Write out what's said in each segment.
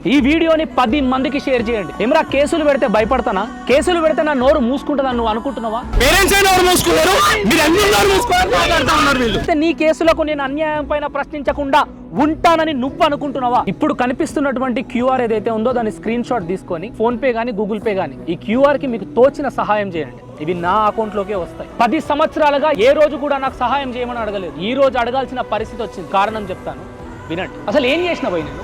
ఈ వీడియోని 10 మందికి షేర్ చేయండి. ఏమరా కేసులు పెడితే భయపడతానా? కేసులు పెడితే నా నోరు మూసుకుంటుందని నువ్వు అనుకుంటున్నావా? పేరెంట్స్ నోరు మూసుకున్నారు, మీరు అన్ని నోరు మూసుకొని మాట్లాడుతూ ఉన్నారు. వీళ్ళు నీ కేసులకు నేను అన్యాయం పైన ప్రశ్నించకుండా ఉంటానని నువ్వు అనుకుంటున్నావా? ఇప్పుడు కనిపిస్తున్నటువంటి క్యూఆర్ ఏదైతే ఉందో దాన్ని స్క్రీన్ షాట్ తీసుకొని ఫోన్ పే గానీ గూగుల్ పే గానీ ఈ క్యూఆర్ కి మీకు తోచిన సహాయం చేయండి. ఇవి నా అకౌంట్ లోకే వస్తాయి. 10 సంవత్సరాలుగా ఏ రోజు కూడా నాకు సహాయం చేయమని అడగలేదు. ఈ రోజు అడగాల్సిన పరిస్థితి వచ్చింది. కారణం చెప్తాను వినండి. అసలు ఏం చేసిన పోయి నేను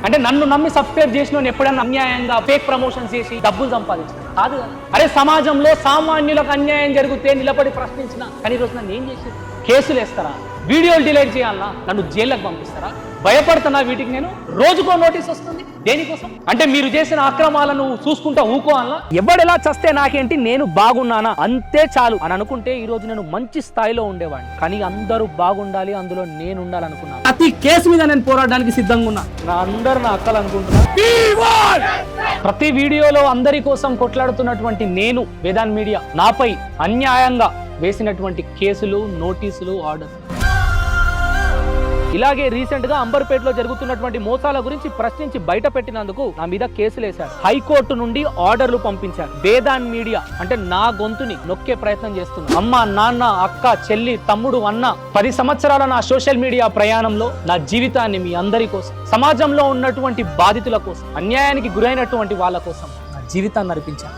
అంటే నన్ను నమ్మి సబ్స్క్రైబ్ చేసిన ఎప్పుడైనా అన్యాయంగా ఫేక్ ప్రమోషన్స్ చేసి డబ్బులు సంపాదించిన కాదు కదా. అరే సమాజంలో సామాన్యులకు అన్యాయం జరిగితే నిలబడి ప్రశ్నించిన కానీ రోజు నన్ను ఏం చేసి కేసులు వేస్తారా? వీడియోలు డిలీట్ చేయాలన్నా? నన్ను జైల్లోకి పంపిస్తారా? భయపడుతున్నా వీటికి నేను. రోజుకో నోటీస్ వస్తుంది. దేనికోసం అంటే మీరు చేసిన అక్రమాలను చూసుకుంటా ఊకోవాలన్నా? ఎవడెలా చస్తే నాకేంటి, నేను బాగున్నానా అంతే చాలు అని అనుకుంటే ఈ రోజు నేను మంచి స్థాయిలో ఉండేవాడిని. కానీ అందరూ బాగుండాలి, అందులో నేను ఉండాలనుకున్నాను. ప్రతి కేసు మీద నేను పోరాడడానికి సిద్ధంగా ఉన్నా. అందరు నా అక్కలు అనుకుంటున్నా. ప్రతి వీడియోలో అందరి కోసం కొట్లాడుతున్నటువంటి నేను వేదాంత్ మీడియా నాపై అన్యాయంగా వేసినటువంటి కేసులు, నోటీసులు, ఆర్డర్. ఇలాగే రీసెంట్ గా అంబర్పేటలో జరుగుతున్నటువంటి మోసాల గురించి ప్రశ్నించి బయట పెట్టినందుకు నా మీద కేసులు వేశారు. హైకోర్టు నుండి ఆర్డర్లు పంపించారు. వేదాంత్ మీడియా అంటే నా గొంతుని నొక్కే ప్రయత్నం చేస్తున్నా. అమ్మ, నాన్న, అక్క, చెల్లి, తమ్ముడు, అన్న 10 సంవత్సరాల నా సోషల్ మీడియా ప్రయాణంలో నా జీవితాన్ని మీ అందరి కోసం, సమాజంలో ఉన్నటువంటి బాధితుల కోసం, అన్యాయానికి గురైనటువంటి వాళ్ళ కోసం నా జీవితాన్ని అర్పించాను.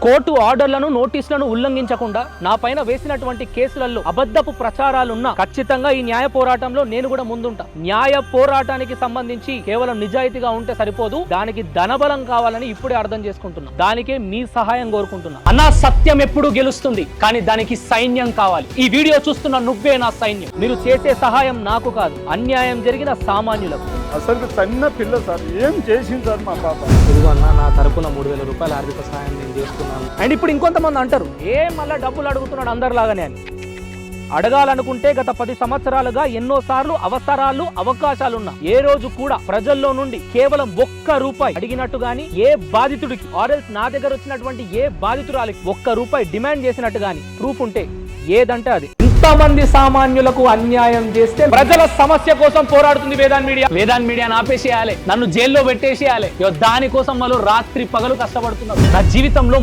కోర్టు ఆర్డర్లను, నోటీసులను ఉల్లంఘించకుండా నా పైన వేసినటువంటి కేసులలో అబద్ధపు ప్రచారాలున్నా ఖచ్చితంగా ఈ న్యాయ పోరాటంలో నేను కూడా ముందుంటా. న్యాయ పోరాటానికి సంబంధించి కేవలం నిజాయితీగా ఉంటే సరిపోదు, దానికి ధనబలం కావాలని ఇప్పుడే అర్థం చేసుకుంటున్నా. దానికే మీ సహాయం కోరుకుంటున్నా. అన్నా, సత్యం ఎప్పుడు గెలుస్తుంది, కానీ దానికి సైన్యం కావాలి. ఈ వీడియో చూస్తున్న నువ్వే నా సైన్యం. మీరు చేసే సహాయం నాకు కాదు, అన్యాయం జరిగిన సామాన్యులకు. అసలు చిన్న పిల్ల సార్, ఏం చేసింది సార్ మా పాప? ఇదిగో అన్న, నా తరపున 3000 రూపాయల ఆర్థిక సహాయం నేను చేస్తున్నాను. అండ్ ఇప్పుడు ఇంకొంతమంది అంటారు, మళ్ళీ డబ్బులు అడుగుతున్నాడు అందరిలాగానే అని. అడగాలనుకుంటే గత 10 సంవత్సరాలుగా ఎన్నోసార్లు అవసరాలు, అవకాశాలున్నా ఏ రోజు కూడా ప్రజల్లో నుండి కేవలం 1 రూపాయి అడిగినట్టు గాని, ఏ బాధితుడికి ఆర్ఎల్స్ నా దగ్గర వచ్చినటువంటి ఏ బాధితురాలికి 1 రూపాయి డిమాండ్ చేసినట్టు గాని ప్రూఫ్ ఉంటే ఏదంటే అది. ఇంతమంది సామాన్యులకు అన్యాయం చేస్తే ప్రజల సమస్య కోసం పోరాడుతుంది వేదాంత్ మీడియా. వేదాంత్ మీడియాని ఆపేసేయాలి, నన్ను జైల్లో పెట్టేసేయాలి. దానికోసం వాళ్ళు రాత్రి పగలు కష్టపడుతున్నారు. నా జీవితంలో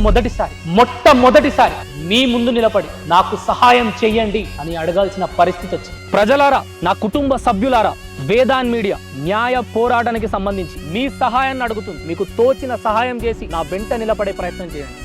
మొట్టమొదటిసారి మీ ముందు నిలబడి నాకు సహాయం చెయ్యండి అని అడగాల్సిన పరిస్థితి వచ్చింది. ప్రజలారా, నా కుటుంబ సభ్యులారా, వేదాంత్ మీడియా న్యాయ పోరాటానికి సంబంధించి మీ సహాయాన్ని అడుగుతుంది. మీకు తోచిన సహాయం చేసి నా వెంట నిలబడే ప్రయత్నం చేయండి.